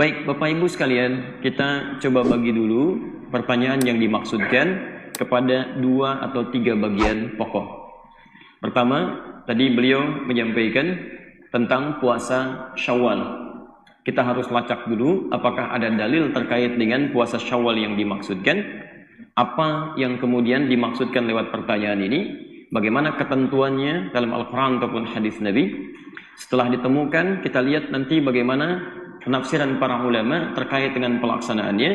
Baik, Bapak Ibu sekalian, kita coba bagi dulu pertanyaan yang dimaksudkan kepada 2 atau 3 bagian pokok. Pertama, tadi beliau menyampaikan tentang puasa Syawal. Kita harus lacak dulu apakah ada dalil terkait dengan puasa Syawal yang dimaksudkan. Apa yang kemudian dimaksudkan lewat pertanyaan ini, bagaimana ketentuannya dalam Al-Quran ataupun hadis Nabi. Setelah ditemukan, kita lihat nanti bagaimana penafsiran para ulama terkait dengan pelaksanaannya.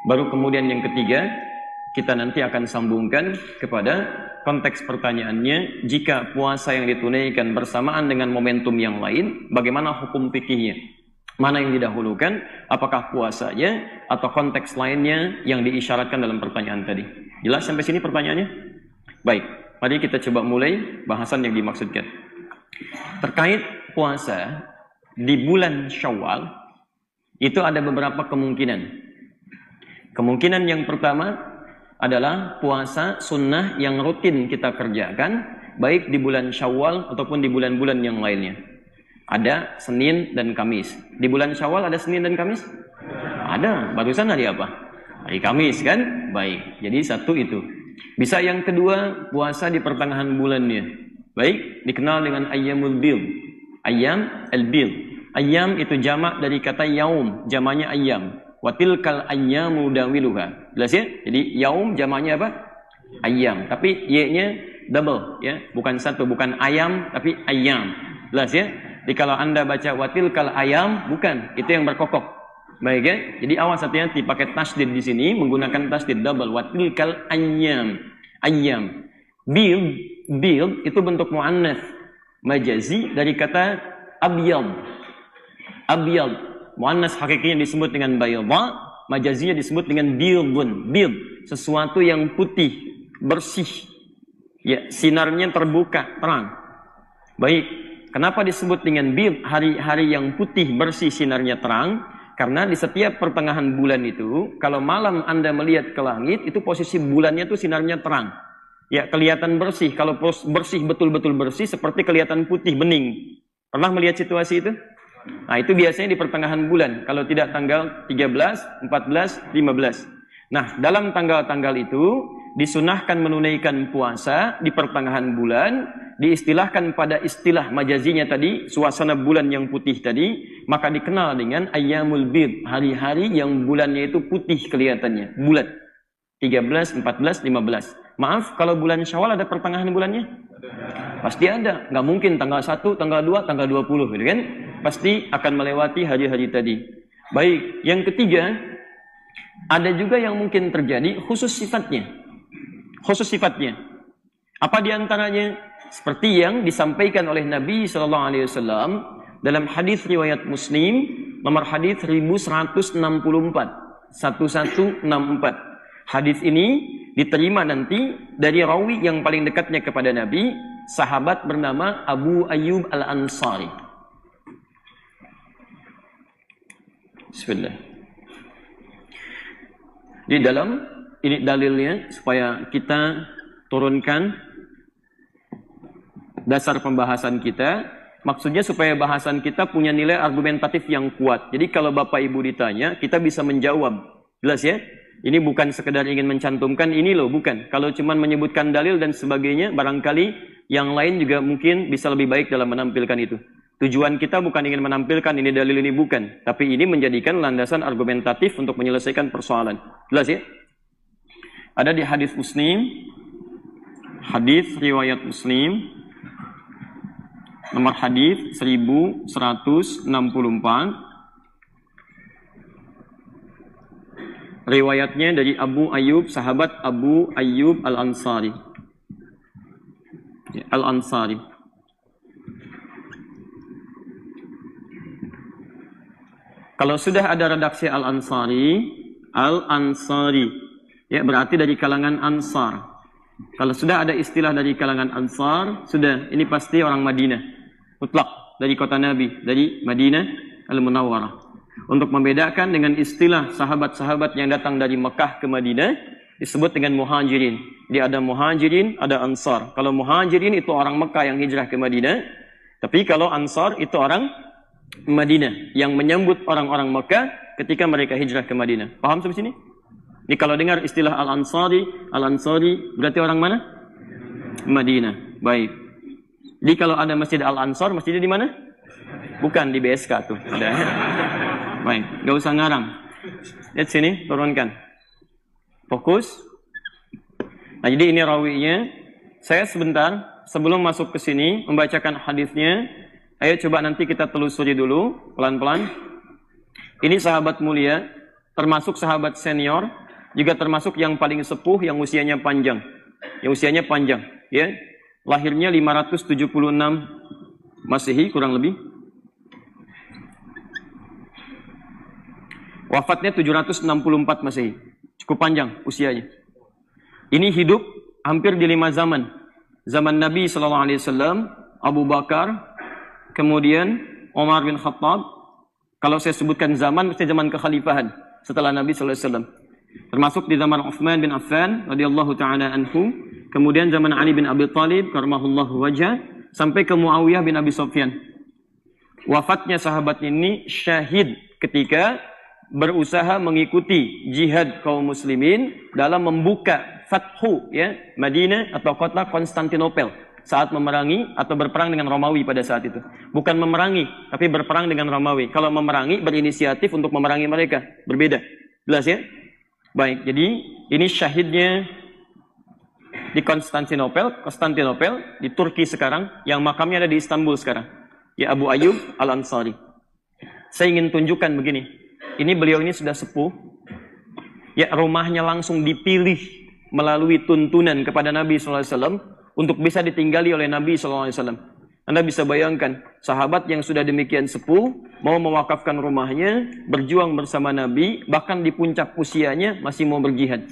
Baru kemudian yang ketiga, kita nanti akan sambungkan kepada konteks pertanyaannya, jika puasa yang ditunaikan bersamaan dengan momentum yang lain, bagaimana hukum fikihnya? Mana yang didahulukan, apakah puasanya atau konteks lainnya yang diisyaratkan dalam pertanyaan tadi? Jelas sampai sini pertanyaannya? Baik, mari kita coba mulai bahasan yang dimaksudkan. Terkait puasa di bulan Syawal, itu ada beberapa kemungkinan. Kemungkinan yang pertama adalah puasa sunnah yang rutin kita kerjakan, baik di bulan Syawal ataupun di bulan-bulan yang lainnya. Ada Senin dan Kamis. Di bulan Syawal ada Senin dan Kamis? Ada. Barusan hari apa? Hari Kamis kan? Baik. Jadi satu itu. Bisa yang kedua, puasa di pertengahan bulannya. Baik, dikenal dengan Ayyamul Bid. Ayyam al-Bid. Ayyam itu jamak dari kata yaum, jamaknya ayyam. Watilkal ayyamu dawiluha. Jelas ya? Jadi yaum jamaknya apa? Ayyam. Tapi y-nya double ya, bukan satu, bukan ayam tapi ayyam. Jelas ya? Jadi kalau Anda baca watilkal ayyam, bukan, itu yang berkokok. Baik ya? Jadi awas hati-hati pakai tasdid di sini, menggunakan tasdid double. Watilkal ayyam. Ayyam. Bid itu bentuk muannats majazi dari kata abyad. Abyad, muannas hakikinya disebut dengan bayadha, majazinya disebut dengan bidun. Bid, sesuatu yang putih, bersih. Ya, sinarnya terbuka, terang. Baik, kenapa disebut dengan bid, hari-hari yang putih, bersih, sinarnya terang? Karena di setiap pertengahan bulan itu, kalau malam Anda melihat ke langit, itu posisi bulannya itu sinarnya terang. Ya, kelihatan bersih. Kalau bersih, betul-betul bersih, seperti kelihatan putih, bening. Pernah melihat situasi itu? Nah, itu biasanya di pertengahan bulan. Kalau tidak tanggal 13, 14, 15. Nah, dalam tanggal-tanggal itu, disunahkan menunaikan puasa di pertengahan bulan, diistilahkan pada istilah majazinya tadi, suasana bulan yang putih tadi, maka dikenal dengan Ayyamul Bid, hari-hari yang bulannya itu putih kelihatannya, bulat. 13, 14, 15. Maaf, kalau bulan Syawal ada pertengahan bulannya? Pasti ada. Nggak mungkin tanggal 1, tanggal 2, tanggal 20, gitu kan? Pasti akan melewati hari-hari tadi. Baik, yang ketiga, ada juga yang mungkin terjadi khusus sifatnya. Khusus sifatnya. Apa diantaranya? Seperti yang disampaikan oleh Nabi SAW dalam hadis riwayat Muslim, nomor hadis 1164. 1164. Hadis ini diterima nanti dari rawi yang paling dekatnya kepada Nabi, sahabat bernama Abu Ayyub Al-Ansari. Bismillah. Di dalam ini dalilnya supaya kita turunkan dasar pembahasan kita, maksudnya supaya bahasan kita punya nilai argumentatif yang kuat. Jadi kalau Bapak Ibu ditanya, kita bisa menjawab. Jelas ya? Ini bukan sekedar ingin mencantumkan ini loh, bukan. Kalau cuma menyebutkan dalil dan sebagainya, barangkali yang lain juga mungkin bisa lebih baik dalam menampilkan itu. Tujuan kita bukan ingin menampilkan ini dalil ini, bukan. Tapi ini menjadikan landasan argumentatif untuk menyelesaikan persoalan. Jelas ya? Ada di hadis Muslim, hadis riwayat Muslim, nomor hadis 1164. Riwayatnya dari Abu Ayyub, sahabat Abu Ayyub Al-Ansari. Al-Ansari. Kalau sudah ada redaksi Al-Ansari, Al-Ansari, ya berarti dari kalangan Ansar. Kalau sudah ada istilah dari kalangan Ansar, sudah, ini pasti orang Madinah. Mutlak, dari kota Nabi, dari Madinah Al-Munawwarah. Untuk membedakan dengan istilah sahabat-sahabat yang datang dari Mekah ke Madinah, disebut dengan muhajirin. Dia ada muhajirin, ada ansar. Kalau muhajirin itu orang Mekah yang hijrah ke Madinah, tapi kalau ansar itu orang Madinah, yang menyambut orang-orang Mekah ketika mereka hijrah ke Madinah. Paham sampai sini? Ini kalau dengar istilah Al-Ansari berarti orang mana? Madinah. Baik. Jadi kalau ada Masjid Al-Ansar, masjidnya di mana? Bukan di BSK tuh. Ada. Baik, nggak usah ngarang. Lihat sini, turunkan. Fokus. Nah, jadi ini rawinya. Saya sebentar sebelum masuk ke sini membacakan hadisnya. Ayo coba nanti kita telusuri dulu pelan-pelan. Ini sahabat mulia, termasuk sahabat senior, juga termasuk yang paling sepuh, yang usianya panjang. Yang usianya panjang, ya. Lahirnya 576 Masehi kurang lebih. Wafatnya 764 Masehi. Cukup panjang usianya. Ini hidup hampir di 5 zaman. Zaman Nabi SAW, Abu Bakar, kemudian Umar bin Khattab. Kalau saya sebutkan zaman, mesti zaman kekhalifahan setelah Nabi SAW. Termasuk di zaman Uthman bin Affan radhiyallahu taala anhu, kemudian zaman Ali bin Abi Thalib karramallahu wajhah, sampai ke Muawiyah bin Abi Sufyan. Wafatnya sahabat ini syahid ketika berusaha mengikuti jihad kaum muslimin dalam membuka Fathu, ya, Madinah atau kota Konstantinopel saat memerangi atau berperang dengan Romawi pada saat itu. Bukan memerangi, tapi berperang dengan Romawi. Kalau memerangi, berinisiatif untuk memerangi mereka. Berbeda. Jelas ya? Baik, jadi ini syahidnya di Konstantinopel, di Turki sekarang, yang makamnya ada di Istanbul sekarang. Ya, Abu Ayyub Al-Ansari. Saya ingin tunjukkan begini. Ini beliau ini sudah sepuh. Ya, rumahnya langsung dipilih melalui tuntunan kepada Nabi SAW untuk bisa ditinggali oleh Nabi SAW. Anda bisa bayangkan, sahabat yang sudah demikian sepuh, mau mewakafkan rumahnya, berjuang bersama Nabi, bahkan di puncak usianya masih mau berjihad.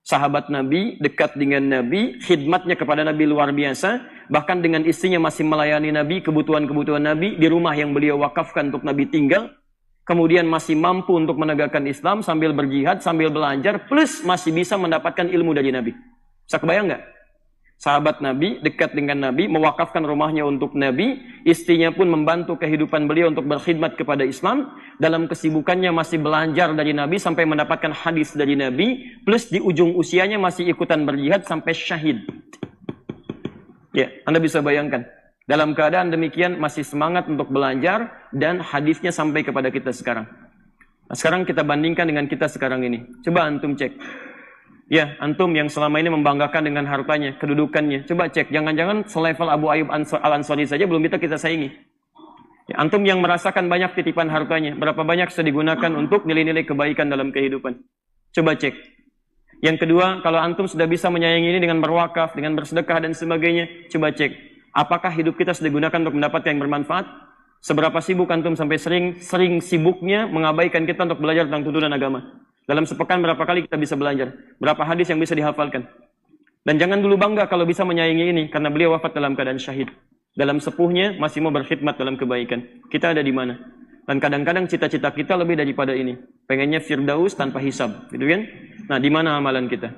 Sahabat Nabi, dekat dengan Nabi, khidmatnya kepada Nabi luar biasa, bahkan dengan istrinya masih melayani Nabi, kebutuhan-kebutuhan Nabi, di rumah yang beliau wakafkan untuk Nabi tinggal, kemudian masih mampu untuk menegakkan Islam, sambil berjihad, sambil belajar, plus masih bisa mendapatkan ilmu dari Nabi. Bisa kebayang nggak? Sahabat Nabi, dekat dengan Nabi, mewakafkan rumahnya untuk Nabi, istrinya pun membantu kehidupan beliau untuk berkhidmat kepada Islam, dalam kesibukannya masih belajar dari Nabi sampai mendapatkan hadis dari Nabi, plus di ujung usianya masih ikutan berjihad sampai syahid. Ya, Anda bisa bayangkan. Dalam keadaan demikian masih semangat untuk belajar dan hadisnya sampai kepada kita sekarang. Nah, sekarang kita bandingkan dengan kita sekarang ini. Coba antum cek. Ya, antum yang selama ini membanggakan dengan hartanya, kedudukannya. Coba cek, jangan-jangan selevel Abu Ayyub Al-Ansari saja belum bisa kita saingi. Ya, antum yang merasakan banyak titipan hartanya, berapa banyak sudah digunakan untuk nilai-nilai kebaikan dalam kehidupan. Coba cek. Yang kedua, kalau antum sudah bisa menyayangi ini dengan berwakaf, dengan bersedekah dan sebagainya, coba cek. Apakah hidup kita sudah digunakan untuk mendapatkan yang bermanfaat? Seberapa sibuk antum sampai sering sibuknya mengabaikan kita untuk belajar tentang tuntunan agama? Dalam sepekan berapa kali kita bisa belajar? Berapa hadis yang bisa dihafalkan? Dan jangan dulu bangga kalau bisa menyayangi ini, karena beliau wafat dalam keadaan syahid. Dalam sepuhnya masih mau berkhidmat dalam kebaikan. Kita ada di mana? Dan kadang-kadang cita-cita kita lebih daripada ini. Pengennya firdaus tanpa hisab, gitu kan? Nah, di mana amalan kita?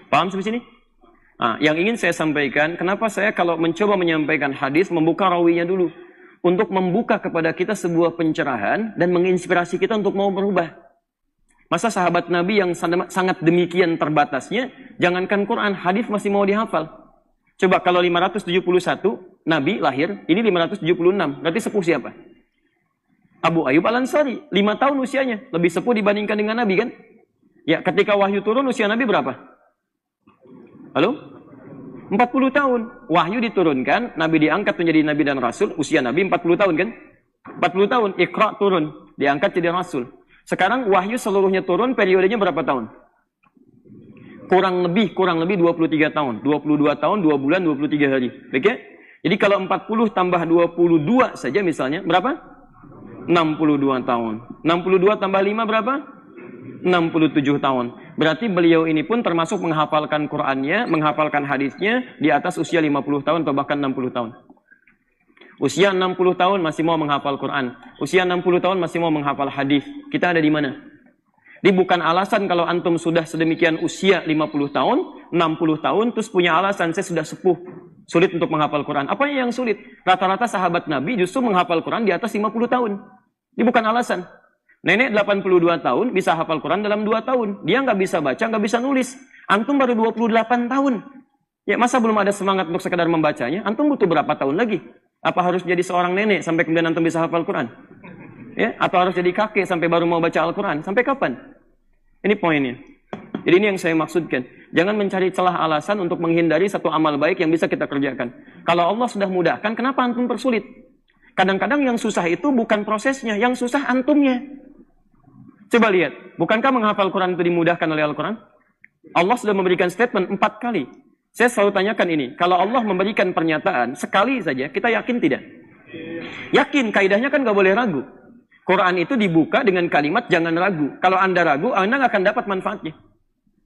Paham sampai sini? Nah, yang ingin saya sampaikan, kenapa saya kalau mencoba menyampaikan hadis, membuka rawinya dulu. Untuk membuka kepada kita sebuah pencerahan dan menginspirasi kita untuk mau berubah. Masa sahabat Nabi yang sangat demikian terbatasnya, jangankan Quran, hadis masih mau dihafal. Coba kalau 571, Nabi lahir, ini 576, berarti sepuh siapa? Abu Ayyub Al-Ansari, 5 tahun usianya, lebih sepuh dibandingkan dengan Nabi kan? Ya, ketika wahyu turun, usia Nabi berapa? Halo? 40 tahun. Wahyu diturunkan, Nabi diangkat menjadi Nabi dan Rasul, usia Nabi 40 tahun kan? 40 tahun, Iqra turun, diangkat jadi Rasul. Sekarang wahyu seluruhnya turun, periodenya berapa tahun? Kurang lebih 23 tahun. 22 tahun, 2 bulan, 23 hari. Oke? Jadi kalau 40 tambah 22 saja misalnya, berapa? 62 tahun. 62 tambah 5 berapa? 67 tahun. Berarti beliau ini pun termasuk menghafalkan Qur'annya, menghafalkan hadisnya di atas usia 50 tahun atau bahkan 60 tahun. Usia 60 tahun masih mau menghafal Quran. Usia 60 tahun masih mau menghafal hadis. Kita ada di mana? Ini bukan alasan kalau antum sudah sedemikian usia 50 tahun, 60 tahun, terus punya alasan saya sudah sepuh. Sulit untuk menghafal Quran. Apa yang sulit? Rata-rata sahabat Nabi justru menghafal Quran di atas 50 tahun. Ini bukan alasan. Nenek 82 tahun bisa hafal Quran dalam 2 tahun. Dia nggak bisa baca, nggak bisa nulis. Antum baru 28 tahun. Ya masa belum ada semangat untuk sekedar membacanya? Antum butuh berapa tahun lagi? Apa harus jadi seorang nenek sampai kemudian antum bisa hafal Quran? Ya, atau harus jadi kakek sampai baru mau baca Al-Quran? Sampai kapan? Ini poinnya. Jadi ini yang saya maksudkan. Jangan mencari celah alasan untuk menghindari satu amal baik yang bisa kita kerjakan. Kalau Allah sudah mudahkan, kenapa antum persulit? Kadang-kadang yang susah itu bukan prosesnya, yang susah antumnya. Coba lihat, bukankah menghafal Quran itu dimudahkan oleh Al-Quran? Allah sudah memberikan statement 4 kali. Saya selalu tanyakan ini, kalau Allah memberikan pernyataan sekali saja, kita yakin tidak? Yakin, kaidahnya kan nggak boleh ragu. Quran itu dibuka dengan kalimat jangan ragu. Kalau Anda ragu, Anda nggak akan dapat manfaatnya.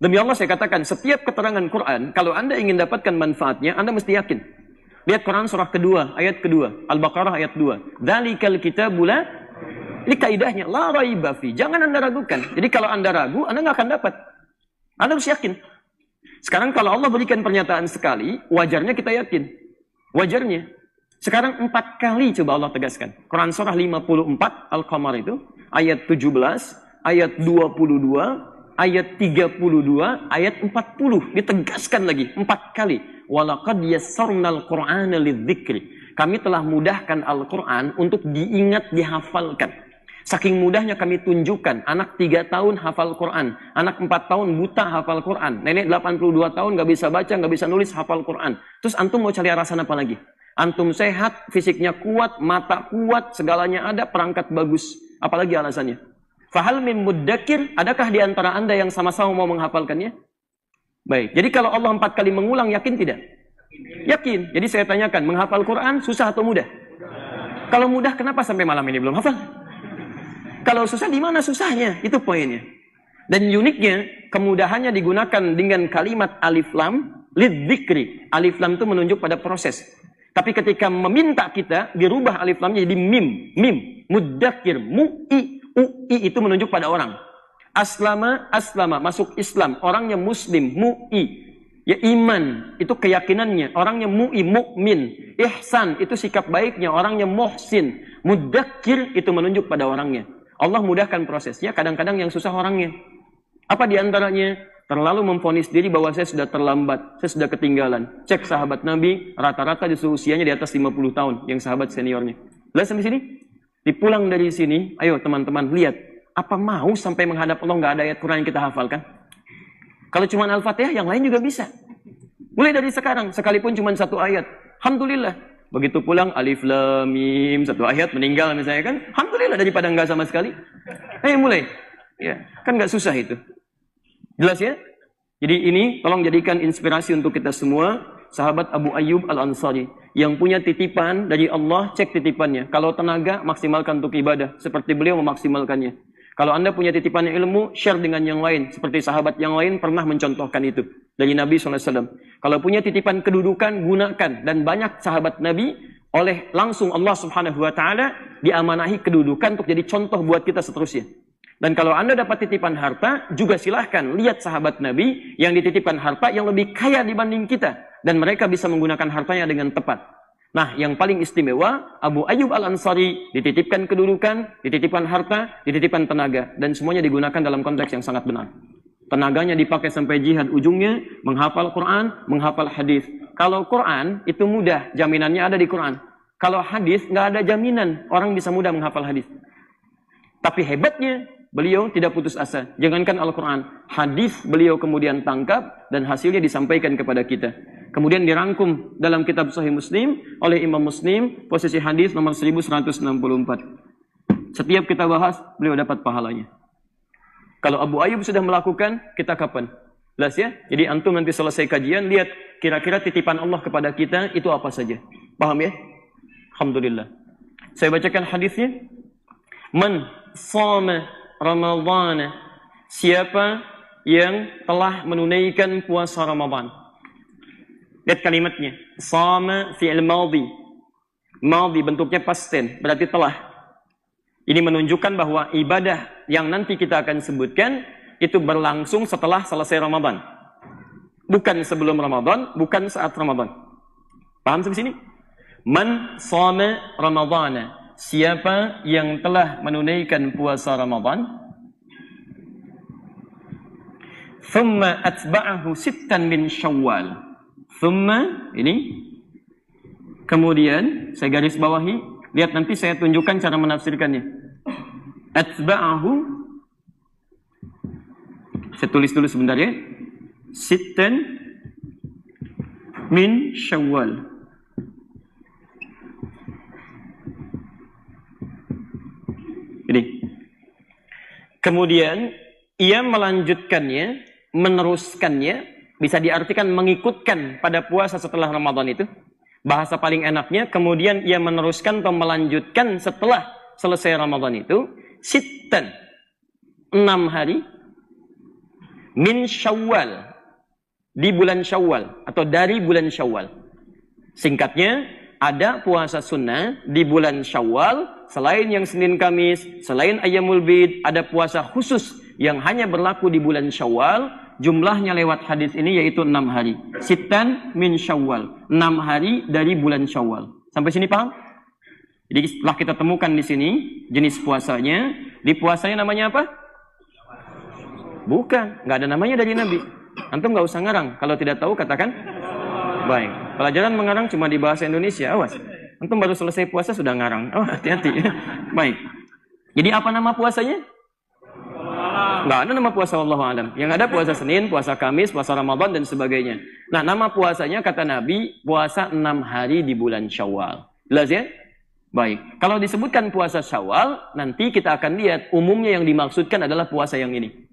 Demi Allah saya katakan, setiap keterangan Quran, kalau Anda ingin dapatkan manfaatnya, Anda mesti yakin. Lihat Quran surah kedua, ayat kedua, Al-Baqarah ayat 2. Dzalikal kitabula, ini kaidahnya, la raiba fi. Jangan Anda ragukan. Jadi kalau Anda ragu, Anda nggak akan dapat. Anda harus yakin. Sekarang kalau Allah berikan pernyataan sekali, wajarnya kita yakin. Wajarnya. Sekarang 4 kali coba Allah tegaskan. Quran surah 54, Al-Qamar itu, ayat 17, ayat 22, ayat 32, ayat 40. Ditegaskan lagi 4 kali. Walaqad yassarnal Qur'ana lidzikri. Kami telah mudahkan Al-Quran untuk diingat, dihafalkan. Saking mudahnya kami tunjukkan. Anak 3 tahun hafal Quran. Anak 4 tahun buta hafal Quran. Nenek 82 tahun gak bisa baca, gak bisa nulis, hafal Quran. Terus antum mau cari alasan apa lagi? Antum sehat, fisiknya kuat, mata kuat, segalanya ada, perangkat bagus. Apalagi alasannya? Fahal min muddakir, adakah di antara Anda yang sama-sama mau menghafalkannya? Baik, jadi kalau Allah 4 kali mengulang, yakin tidak? Yakin. Jadi saya tanyakan, menghafal Quran susah atau mudah? Kalau mudah, kenapa sampai malam ini belum hafal? Kalau susah, di mana susahnya? Itu poinnya. Dan uniknya, kemudahannya digunakan dengan kalimat alif lam, lidzikri. Alif lam itu menunjuk pada proses. Tapi ketika meminta kita, dirubah alif lamnya jadi mim. Mim, muddakir, mu'i. U'i itu menunjuk pada orang. Aslama, aslama, masuk Islam. Orangnya muslim, mu'i. Ya iman, itu keyakinannya. Orangnya mu'i, mu'min. Ihsan, itu sikap baiknya. Orangnya muhsin. Muddakir, itu menunjuk pada orangnya. Allah mudahkan prosesnya, kadang-kadang yang susah orangnya. Apa diantaranya? Terlalu memvonis diri bahwa saya sudah terlambat, saya sudah ketinggalan. Cek sahabat Nabi, rata-rata justru usianya di atas 50 tahun, yang sahabat seniornya. Lihat sampai sini? Dipulang dari sini, ayo teman-teman, lihat. Apa mau sampai menghadap Allah nggak ada ayat Quran yang kita hafalkan? Kalau cuma Al-Fatihah, yang lain juga bisa. Mulai dari sekarang, sekalipun cuma 1 ayat. Alhamdulillah. Begitu pulang, alif, lam, mim, 1 ayat, meninggal misalnya kan. Alhamdulillah, daripada nggak sama sekali. Ayo mulai. Ya, kan nggak susah itu. Jelas ya? Jadi ini tolong jadikan inspirasi untuk kita semua. Sahabat Abu Ayyub Al-Ansari yang punya titipan dari Allah, cek titipannya. Kalau tenaga, maksimalkan untuk ibadah. Seperti beliau memaksimalkannya. Kalau Anda punya titipan ilmu, share dengan yang lain. Seperti sahabat yang lain pernah mencontohkan itu. Dari Nabi SAW. Kalau punya titipan kedudukan, gunakan. Dan banyak sahabat Nabi oleh langsung Allah Subhanahu Wa Taala diamanahi kedudukan untuk jadi contoh buat kita seterusnya. Dan kalau Anda dapat titipan harta, juga silahkan lihat sahabat Nabi yang dititipkan harta yang lebih kaya dibanding kita. Dan mereka bisa menggunakan hartanya dengan tepat. Nah, yang paling istimewa, Abu Ayyub Al-Ansari dititipkan kedudukan, dititipkan harta, dititipkan tenaga. Dan semuanya digunakan dalam konteks yang sangat benar. Tenaganya dipakai sampai jihad ujungnya, menghafal Quran, menghafal hadis. Kalau Quran, itu mudah, jaminannya ada di Quran. Kalau hadis, nggak ada jaminan orang bisa mudah menghafal hadis. Tapi hebatnya, beliau tidak putus asa. Jangankan Al-Quran, hadis beliau kemudian tangkap dan hasilnya disampaikan kepada kita. Kemudian dirangkum dalam kitab Sahih Muslim oleh Imam Muslim, posisi hadis nomor 1164. Setiap kita bahas, beliau dapat pahalanya. Kalau Abu Ayyub sudah melakukan, kita kapan? Jelas ya? Jadi antum nanti selesai kajian, lihat kira-kira titipan Allah kepada kita itu apa saja. Paham ya? Alhamdulillah. Saya bacakan hadisnya. Man shama Ramadhan, siapa yang telah menunaikan puasa Ramadan. Lihat kalimatnya, shama fi'il madhi. Madhi bentuknya past tense, berarti telah. Ini menunjukkan bahwa ibadah yang nanti kita akan sebutkan itu berlangsung setelah selesai Ramadan. Bukan sebelum Ramadan, bukan saat Ramadan. Paham sampai sini? Man shoma Ramadhana. Siapa yang telah menunaikan puasa Ramadan, thumma atba'ahu sittan min Syawal. Thumma ini kemudian saya garis bawahi, lihat nanti saya tunjukkan cara menafsirkannya. Atba'ahu, saya tulis dulu sebentar ya. Sittan min Syawal. Ini. Kemudian ia melanjutkannya, meneruskannya, bisa diartikan mengikutkan pada puasa setelah Ramadan itu. Bahasa paling enaknya, kemudian ia meneruskan atau melanjutkan setelah selesai Ramadan itu, sittan, 6 hari, min Syawal, di bulan Syawal, atau dari bulan Syawal. Singkatnya, ada puasa sunnah di bulan Syawal, selain yang Senin Kamis, selain Ayyamul Bid, ada puasa khusus yang hanya berlaku di bulan Syawal. Jumlahnya lewat hadis ini yaitu 6 hari. Sittan min Syawal, 6 hari dari bulan Syawal. Sampai sini paham? Jadi setelah kita temukan di sini jenis puasanya, di puasanya namanya apa? Bukan, nggak ada namanya dari Nabi. Antum nggak usah ngarang. Kalau tidak tahu katakan. Baik, pelajaran mengarang cuma di bahasa Indonesia, awas. Antum baru selesai puasa sudah ngarang. Oh, hati-hati. Baik. Jadi apa nama puasanya? Nggak ada nama puasa, wallahu alam. Yang ada puasa Senin, puasa Kamis, puasa Ramadan dan sebagainya. Nah, nama puasanya kata Nabi, puasa 6 hari di bulan Syawal. Jelas ya? Baik. Kalau disebutkan puasa Syawal, nanti kita akan lihat umumnya yang dimaksudkan adalah puasa yang ini.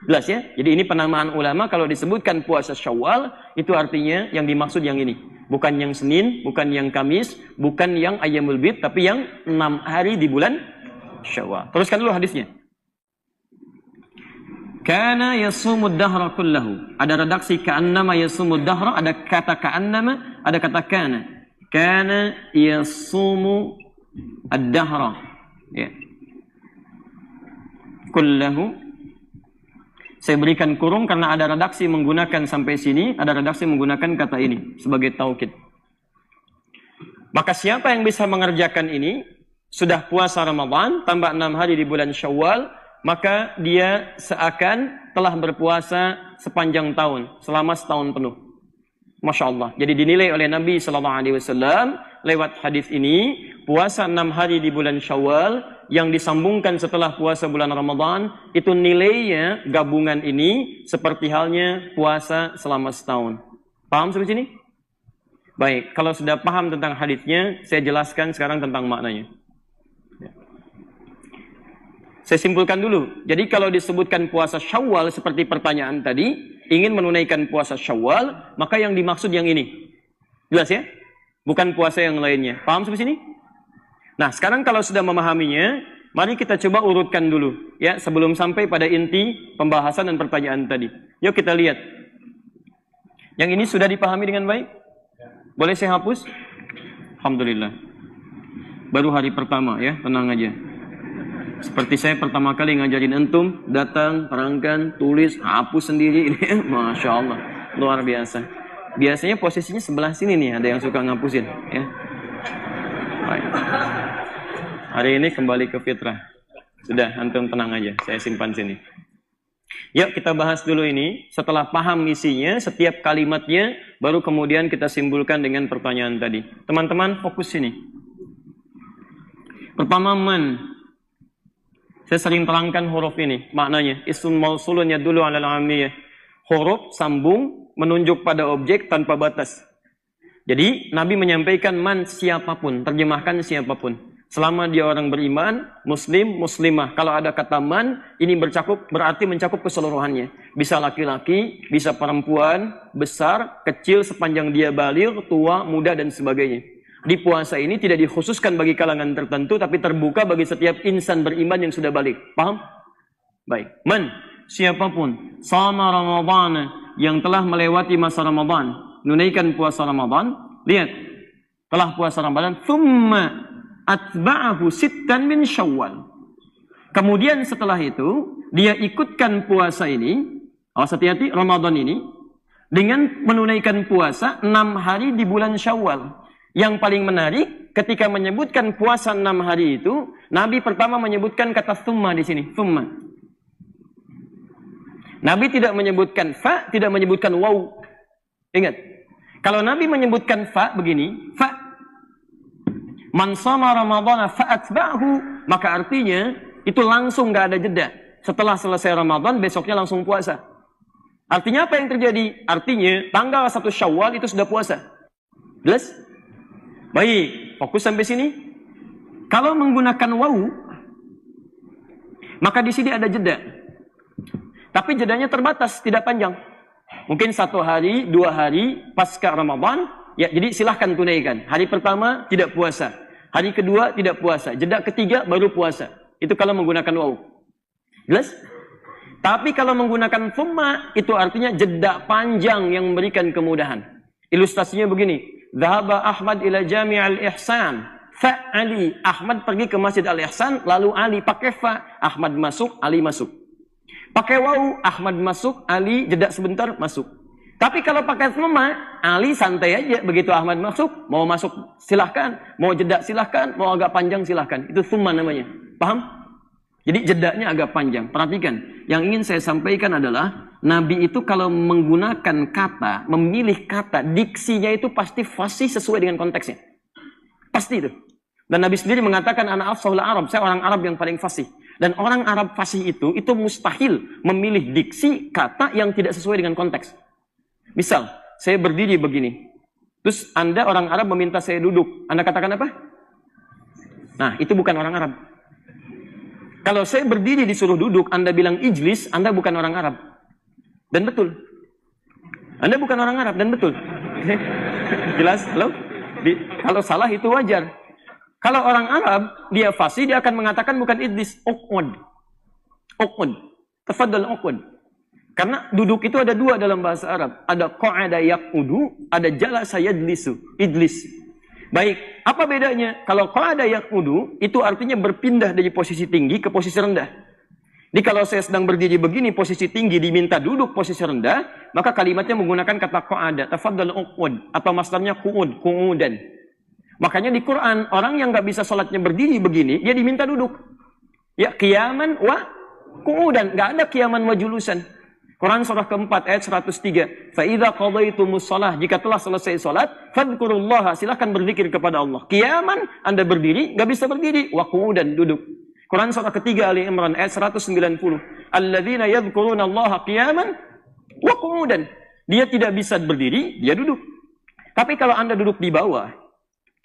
Jelas ya? Jadi ini penamaan ulama, kalau disebutkan puasa Syawal, itu artinya yang dimaksud yang ini. Bukan yang Senin, bukan yang Kamis, bukan yang Ayyamul Bid, tapi yang 6 hari di bulan Syawal. Teruskan dulu hadisnya. Kana yasumud dahra kullahu. Ada redaksi ka'annama yasumud dahra, ada kata ka'annama, ada kata kana. Kana yasumu ad-dahra. Ya. Kullahu. Saya berikan kurung karena ada redaksi menggunakan sampai sini, ada redaksi menggunakan kata ini sebagai taukid. Maka siapa yang bisa mengerjakan ini, sudah puasa Ramadan, tambah 6 hari di bulan Syawal, maka dia seakan telah berpuasa sepanjang tahun, selama setahun penuh. Masya Allah. Jadi dinilai oleh Nabi SAW lewat hadis ini, puasa 6 hari di bulan Syawal yang disambungkan setelah puasa bulan Ramadan, itu nilainya gabungan ini seperti halnya puasa selama setahun. Paham sampai sini? Baik, kalau sudah paham tentang hadisnya, saya jelaskan sekarang tentang maknanya. Saya simpulkan dulu. Jadi kalau disebutkan puasa Syawal seperti pertanyaan tadi, ingin menunaikan puasa Syawal, maka yang dimaksud yang ini. Jelas ya? Bukan puasa yang lainnya. Paham sampai sini? Nah, sekarang kalau sudah memahaminya, mari kita coba urutkan dulu ya sebelum sampai pada inti pembahasan dan pertanyaan tadi. Yuk kita lihat. Yang ini sudah dipahami dengan baik? Boleh saya hapus? Alhamdulillah. Baru hari pertama ya, tenang aja. Seperti saya pertama kali ngajarin antum, datang, terangkan, tulis, hapus sendiri ini. Masya Allah, luar biasa. Biasanya posisinya sebelah sini nih, ada yang suka ngapusin ya. Baik. Hari ini kembali ke fitrah. Sudah, antum tenang aja, saya simpan sini. Yuk kita bahas dulu ini. Setelah paham isinya, setiap kalimatnya, baru kemudian kita simpulkan dengan pertanyaan tadi. Teman-teman fokus sini. Pertama, man. Saya sering terangkan huruf ini, maknanya. Ismun mausulun yadullu alal amiyah. Huruf sambung menunjuk pada objek tanpa batas. Jadi Nabi menyampaikan man siapapun, terjemahkan siapapun. Selama dia orang beriman, muslim, muslimah. Kalau ada kata man, ini berarti mencakup keseluruhannya. Bisa laki-laki, bisa perempuan, besar, kecil, sepanjang dia baligh, tua, muda, dan sebagainya. Di puasa ini tidak dikhususkan bagi kalangan tertentu, tapi terbuka bagi setiap insan beriman yang sudah baligh. Paham? Baik. Man, siapapun, sama Ramadan, yang telah melewati masa Ramadan, menunaikan puasa Ramadan, lihat, telah puasa Ramadan, thumma atba'ahu sittan min Syawal. Kemudian setelah itu dia ikutkan puasa ini, awas hati-hati, Ramadan ini dengan menunaikan puasa 6 hari di bulan Syawal. Yang paling menarik, ketika menyebutkan puasa 6 hari itu, Nabi pertama menyebutkan kata thumma di sini, thumma. Nabi tidak menyebutkan fa, tidak menyebutkan waw. Ingat, kalau Nabi menyebutkan fa begini, fa, man shoma ramadhana fa'atba'hu, maka artinya itu langsung nggak ada jeda. Setelah selesai Ramadan, besoknya langsung puasa. Artinya apa yang terjadi? Artinya tanggal 1 Syawal itu sudah puasa. Jelas? Baik, fokus sampai sini. Kalau menggunakan waw, maka di sini ada jeda. Tapi jedanya terbatas, tidak panjang. Mungkin 1 hari, 2 hari pasca Ramadan, ya jadi silahkan tunaikan. Hari pertama tidak puasa, hari kedua tidak puasa, jeda ketiga baru puasa. Itu kalau menggunakan waw. Jelas? Tapi kalau menggunakan thumma, itu artinya jeda panjang yang memberikan kemudahan. Ilustrasinya begini. Dhahaba Ahmad ila Jami' al-Ihsan. Fa Ali. Ahmad pergi ke Masjid Al-Ihsan, lalu Ali pakai fa. Ahmad masuk, Ali masuk. Pakai waw, Ahmad masuk, Ali jeda sebentar, masuk. Tapi kalau pakai thumma, Ali santai aja. Begitu Ahmad masuk silahkan. Mau jeda silahkan, mau agak panjang silahkan. Itu thumma namanya. Paham? Jadi jedanya agak panjang. Perhatikan, yang ingin saya sampaikan adalah Nabi itu kalau menggunakan kata, memilih kata, diksinya itu pasti fasih sesuai dengan konteksnya. Pasti itu. Dan Nabi sendiri mengatakan, ana afsahul Arab, saya orang Arab yang paling fasih. Dan orang Arab fasih itu mustahil memilih diksi kata yang tidak sesuai dengan konteks. Misal, saya berdiri begini. Terus Anda orang Arab meminta saya duduk. Anda katakan apa? Nah, itu bukan orang Arab. Kalau saya berdiri disuruh duduk, Anda bilang ijlis, Anda bukan orang Arab. Dan betul. Anda bukan orang Arab, dan betul. Jelas? Halo? Kalau salah itu wajar. Kalau orang Arab, dia fasih, dia akan mengatakan bukan ijlis, uqud. Uqud. Tafadhal uqud. Karena duduk itu ada 2 dalam bahasa Arab. Ada qa'ada yaqudu, ada jalasa yajlisu, ijlis. Baik, apa bedanya? Kalau qa'ada yaqudu, itu artinya berpindah dari posisi tinggi ke posisi rendah. Jadi kalau saya sedang berdiri begini, posisi tinggi diminta duduk posisi rendah, maka kalimatnya menggunakan kata qa'ada, tafadhal uqud, atau masdarnya qu'ud, qu'udan. Makanya di Quran, orang yang nggak bisa sholatnya berdiri begini, dia diminta duduk. Ya, qiyaman wa qu'udan, nggak ada qiyaman wa julusan. Quran surah keempat ayat 103. Fa'idha qadaytumus shalah, jika telah selesai salat, fadhkurullaha, silakan berzikir kepada Allah. Qiyaman, Anda berdiri, enggak bisa berdiri, wa qu'udan, duduk. Quran surah ketiga Ali Imran ayat 190. Alladzina yadhkurunallaha qiyaman wa qu'udan. Dia tidak bisa berdiri, dia duduk. Tapi kalau Anda duduk di bawah,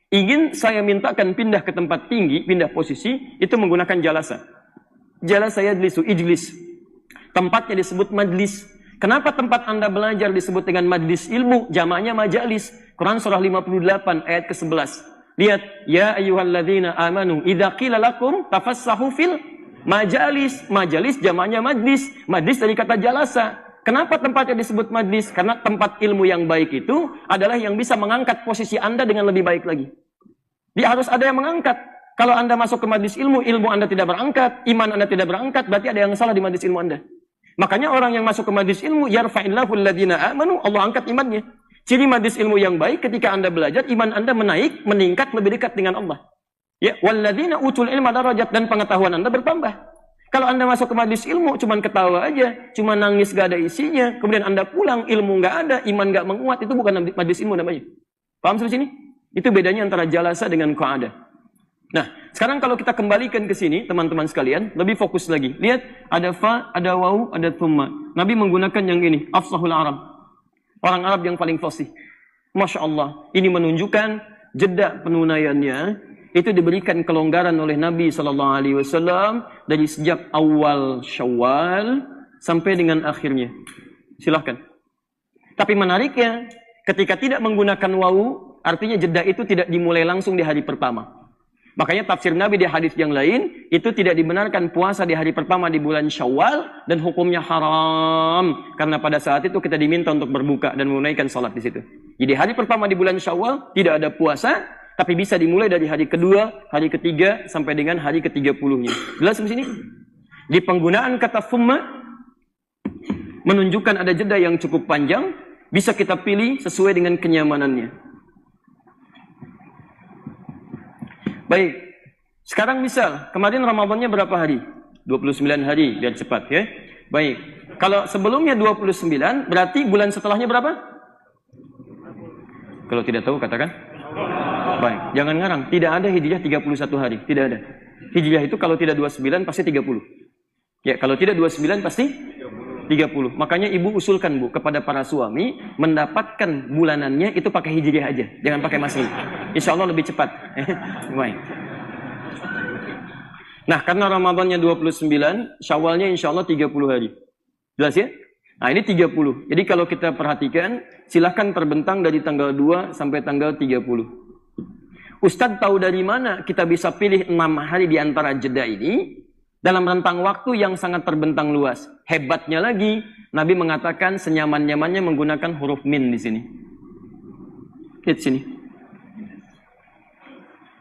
ingin saya mintakan pindah ke tempat tinggi, pindah posisi, itu menggunakan jalasa. Jalasa yajlisu, ijlis. Tempatnya disebut majlis. Kenapa tempat Anda belajar disebut dengan majlis ilmu? Jamaknya majalis. Quran surah 58 ayat ke-11. Lihat, ya ayyuhalladzina amanu idza qila lakum tafassahu fil majalis. Majalis jamaknya majlis. Majlis dari kata jalasa. Kenapa tempatnya disebut majlis? Karena tempat ilmu yang baik itu adalah yang bisa mengangkat posisi Anda dengan lebih baik lagi. Dia harus ada yang mengangkat. Kalau Anda masuk ke majlis ilmu, ilmu Anda tidak berangkat, iman Anda tidak berangkat, berarti ada yang salah di majlis ilmu Anda. Makanya orang yang masuk ke majlis ilmu, yarfa'illahu alladhina amanu, Allah angkat imannya. Ciri majlis ilmu yang baik, ketika Anda belajar, iman Anda menaik, meningkat, lebih dekat dengan Allah. Ya, walladzina utul ilma darajat, dan pengetahuan Anda bertambah. Kalau Anda masuk ke majlis ilmu, cuman ketawa aja, cuman nangis gak ada isinya, kemudian Anda pulang, ilmu gak ada, iman gak menguat, itu bukan majlis ilmu namanya. Paham sampai sini? Itu bedanya antara jalasa dengan qa'ada. Nah, sekarang kalau kita kembalikan ke sini, teman-teman sekalian, lebih fokus lagi. Lihat, ada fa, ada waw, ada thumma. Nabi menggunakan yang ini, afsahul Arab. Orang Arab yang paling fasih. Masya Allah, ini menunjukkan jeda penunaiannya, itu diberikan kelonggaran oleh Nabi SAW dari sejak awal Syawal sampai dengan akhirnya. Silahkan. Tapi menariknya, ketika tidak menggunakan waw, artinya jeda itu tidak dimulai langsung di hari pertama. Makanya tafsir Nabi di hadis yang lain, itu tidak dibenarkan puasa di hari pertama di bulan Syawal, dan hukumnya haram. Karena pada saat itu kita diminta untuk berbuka dan menunaikan salat di situ. Jadi hari pertama di bulan Syawal tidak ada puasa, tapi bisa dimulai dari hari kedua, hari ketiga, sampai dengan hari ke-30-nya. Jelas di sini? Di penggunaan kata thumma, menunjukkan ada jeda yang cukup panjang, Bisa kita pilih sesuai dengan kenyamanannya. Baik. Sekarang misal, kemarin Ramadannya berapa hari? 29 hari, biar cepat ya. Baik. Kalau sebelumnya 29, berarti bulan setelahnya berapa? Kalau tidak tahu katakan. Baik, jangan ngarang. Tidak ada Hijriah 31 hari, tidak ada. Hijriah itu kalau tidak 29 pasti 30. Ya, kalau tidak 29 pasti 30. Makanya ibu usulkan bu kepada para suami mendapatkan bulanannya itu pakai Hijriah aja, jangan pakai Masehi. Insya Allah lebih cepat. Baik. Nah, karena Ramadannya 29, Syawalnya insya Allah 30 hari. Jelas ya? Nah, ini 30. Jadi kalau kita perhatikan, silahkan terbentang dari tanggal 2 sampai tanggal 30. Ustadz tahu dari mana kita bisa pilih 6 hari di antara jeda ini dalam rentang waktu yang sangat terbentang luas. Hebatnya lagi, Nabi mengatakan senyaman-nyamannya menggunakan huruf min di sini. Lihat sini.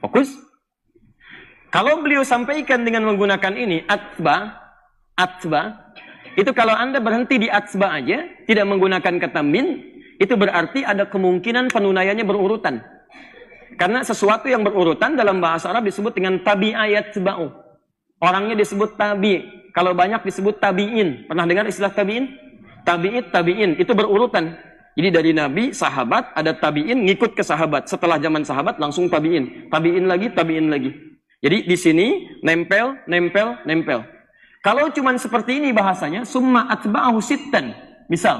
Fokus. Kalau beliau sampaikan dengan menggunakan ini, atba, itu kalau Anda berhenti di atba aja, tidak menggunakan kata min, itu berarti ada kemungkinan penunaiannya berurutan. Karena sesuatu yang berurutan dalam bahasa Arab disebut dengan tabi'ayat seba'u. Orangnya disebut tabi. Kalau banyak disebut tabi'in. Pernah dengar istilah tabi'in? Tabi'in. Itu berurutan. Jadi dari Nabi, sahabat, ada tabi'in, ngikut ke sahabat. Setelah zaman sahabat, langsung tabi'in. Tabi'in lagi. Jadi di sini nempel. Kalau cuma seperti ini bahasanya, summa atba'ahu sittan. Misal,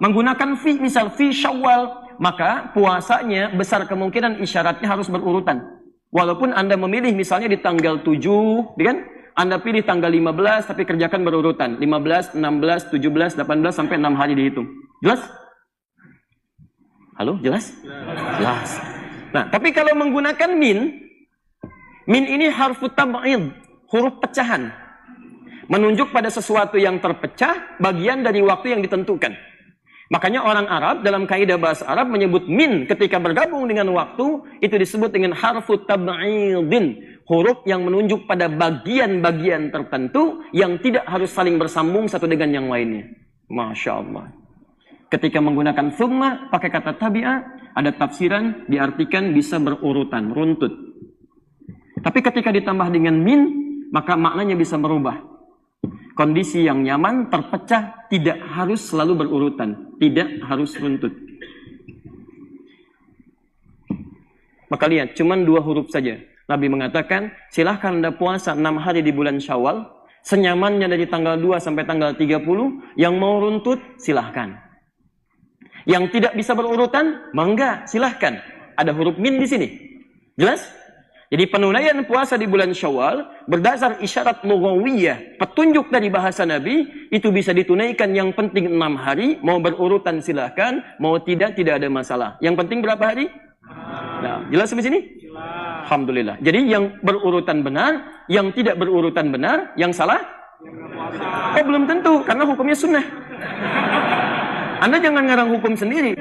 menggunakan fi, misal fi Syawal, maka puasanya besar kemungkinan isyaratnya harus berurutan. Walaupun Anda memilih misalnya di tanggal 7, kan? Anda pilih tanggal 15 tapi kerjakan berurutan. 15, 16, 17, 18 sampai 6 hari dihitung. Jelas? Halo, jelas? Jelas. Nah, tapi kalau menggunakan min ini harfu tab'id, huruf pecahan. Menunjuk pada sesuatu yang terpecah, bagian dari waktu yang ditentukan. Makanya orang Arab dalam kaidah bahasa Arab menyebut min ketika bergabung dengan waktu, itu disebut dengan harfu tab'idin, huruf yang menunjuk pada bagian-bagian tertentu yang tidak harus saling bersambung satu dengan yang lainnya. Masya Allah. Ketika menggunakan thumma pakai kata tabi'ah, ada tafsiran diartikan bisa berurutan, runtut. Tapi ketika ditambah dengan min, maka maknanya bisa berubah. Kondisi yang nyaman, terpecah, tidak harus selalu berurutan. Tidak harus runtut. Maka lihat, cuma 2 huruf saja. Nabi mengatakan, silahkan Anda puasa 6 hari di bulan Syawal, senyamannya dari tanggal 2 sampai tanggal 30, yang mau runtut, silahkan. Yang tidak bisa berurutan, mangga, silahkan. Ada huruf min di sini. Jelas? Jadi penunaian puasa di bulan Syawal berdasar isyarat lughawiyah, petunjuk dari bahasa Nabi, itu bisa ditunaikan yang penting 6 hari, mau berurutan silahkan, mau tidak ada masalah. Yang penting berapa hari? Nah, jelas sampai sini? Alhamdulillah. Jadi yang berurutan benar, yang tidak berurutan benar, yang salah? Oh, belum tentu, karena hukumnya sunnah. Anda jangan ngarang hukum sendiri.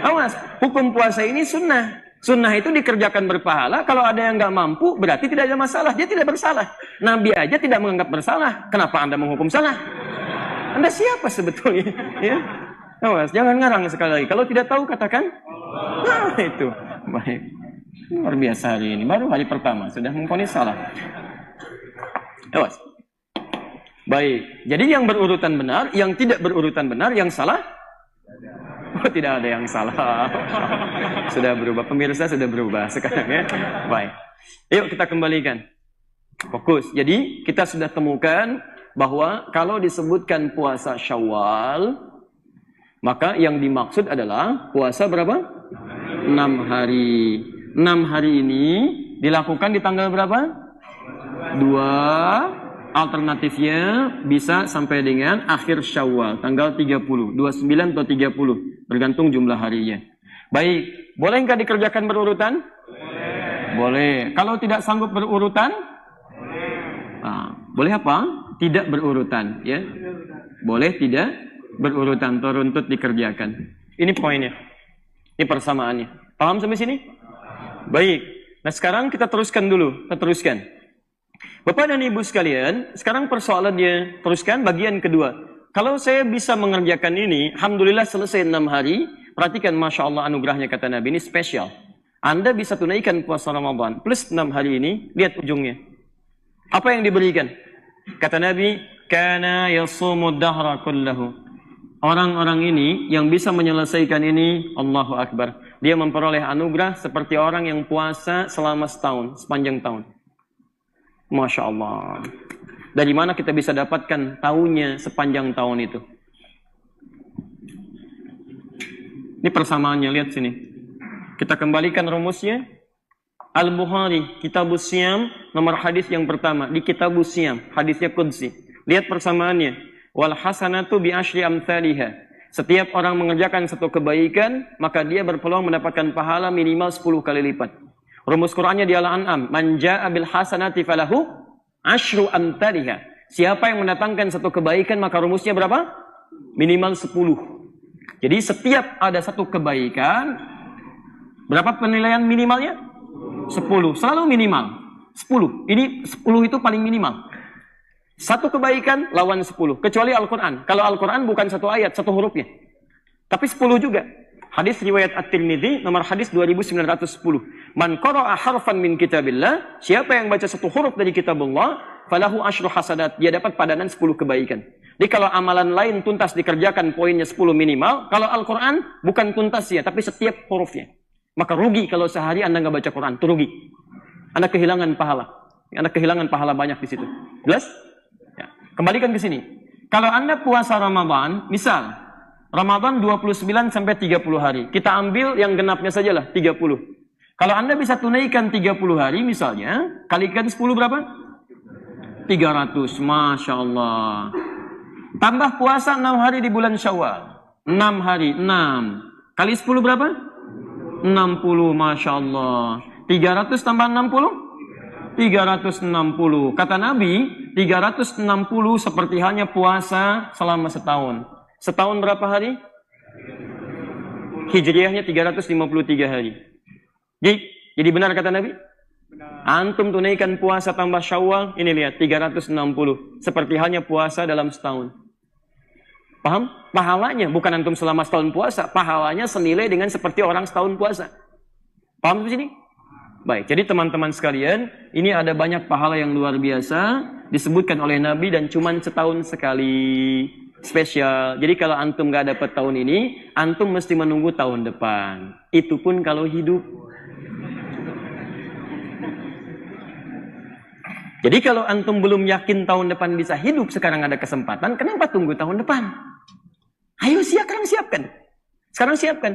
Awas, hukum puasa ini sunnah. Sunnah itu dikerjakan berpahala. Kalau ada yang nggak mampu, berarti tidak ada masalah. Dia tidak bersalah. Nabi aja tidak menganggap bersalah. Kenapa Anda menghukum salah? Anda siapa sebetulnya? Ya, awas, jangan ngarang sekali lagi. Kalau tidak tahu katakan. Nah, itu baik. Luar biasa hari ini. Baru hari pertama sudah memvonis salah. Awas. Baik. Jadi yang berurutan benar, yang tidak berurutan benar, yang salah. Oh, tidak ada yang salah. Sudah berubah. Pemirsa sudah berubah sekarang ya. Baik. Yuk kita kembalikan. Fokus. Jadi kita sudah temukan bahwa kalau disebutkan puasa Syawal, maka yang dimaksud adalah puasa berapa? 6 hari. 6 hari ini dilakukan di tanggal berapa? 2. Alternatifnya bisa sampai dengan akhir Syawal, tanggal 30, 29 atau 30, bergantung jumlah harinya. Baik, boleh nggak dikerjakan berurutan? Boleh. Kalau tidak sanggup berurutan? Boleh apa? Tidak berurutan, ya. Boleh tidak berurutan, teruntut dikerjakan. Ini poinnya. Ini persamaannya. Paham sampai sini? Baik. Nah, sekarang kita teruskan dulu. Kita teruskan. Bapak dan Ibu sekalian, sekarang persoalannya teruskan bagian kedua. Kalau saya bisa mengerjakan ini, alhamdulillah selesai 6 hari. Perhatikan, Masya Allah anugerahnya kata Nabi, ini spesial. Anda bisa tunaikan puasa Ramadan plus 6 hari ini, lihat ujungnya. Apa yang diberikan? Kata Nabi, kana yasumud dahra kullahu. Orang-orang ini yang bisa menyelesaikan ini, Allahu Akbar. Dia memperoleh anugerah seperti orang yang puasa selama setahun, sepanjang tahun. Masya Allah. Dari mana kita bisa dapatkan tahunnya sepanjang tahun itu? Ini persamaannya, lihat sini. Kita kembalikan rumusnya. Al-Bukhari, Kitabus Siyam, nomor hadis yang pertama. Di Kitabus Siyam, hadisnya Qudsi. Lihat persamaannya. Wal hasanatu bi asyri amthaliha. Setiap orang mengerjakan satu kebaikan, maka dia berpeluang mendapatkan pahala minimal 10 kali lipat. Rumus Qur'annya di Al-An'am. Man ja'a bil hasanati falahu asyru amthaliha. Siapa yang mendatangkan satu kebaikan, maka rumusnya berapa? Minimal 10. Jadi setiap ada satu kebaikan, berapa penilaian minimalnya? 10. Selalu minimal. 10. Ini 10 itu paling minimal. Satu kebaikan lawan 10. Kecuali Al-Quran. Kalau Al-Quran bukan satu ayat, satu hurufnya. Tapi 10 juga. Hadis riwayat At-Tirmidzi, nomor hadis 2910. Man qara'a harfan min kitabillah. Siapa yang baca satu huruf dari kitabullah, falahu asyru hasadat. Dia dapat padanan 10 kebaikan. Jadi kalau amalan lain tuntas dikerjakan poinnya 10 minimal. Kalau Al-Quran bukan tuntas ya, tapi setiap hurufnya. Maka rugi kalau sehari Anda nggak baca Quran. Itu rugi. Anda kehilangan pahala. Anda kehilangan pahala banyak di situ. Jelas? Ya. Kembalikan ke sini. Kalau Anda puasa Ramadan, misal Ramadan 29 sampai 30 hari. Kita ambil yang genapnya sajalah 30. Kalau Anda bisa tunaikan 30 hari misalnya, kalikan 10 berapa? 300. Masya Allah. Tambah puasa 6 hari di bulan Syawal. 6 hari, 6. Kali 10 berapa? 60. Masya Allah. 300 tambah 60? 360. Kata Nabi, 360 seperti hanya puasa selama setahun. Setahun berapa hari? Hijriahnya 353 hari. Jadi benar kata Nabi? Antum tunaikan puasa tambah Syawal, ini lihat 360. Seperti hanya puasa dalam setahun. Paham? Pahalanya bukan antum selama setahun puasa, pahalanya senilai dengan seperti orang setahun puasa. Paham di sini? Baik, jadi teman-teman sekalian, ini ada banyak pahala yang luar biasa disebutkan oleh Nabi dan cuman setahun sekali. Spesial. Jadi kalau antum nggak dapat tahun ini, antum mesti menunggu tahun depan. Itu pun kalau hidup. Jadi kalau antum belum yakin tahun depan bisa hidup, sekarang ada kesempatan, kenapa tunggu tahun depan? Ayo sekarang siapkan. Sekarang siapkan.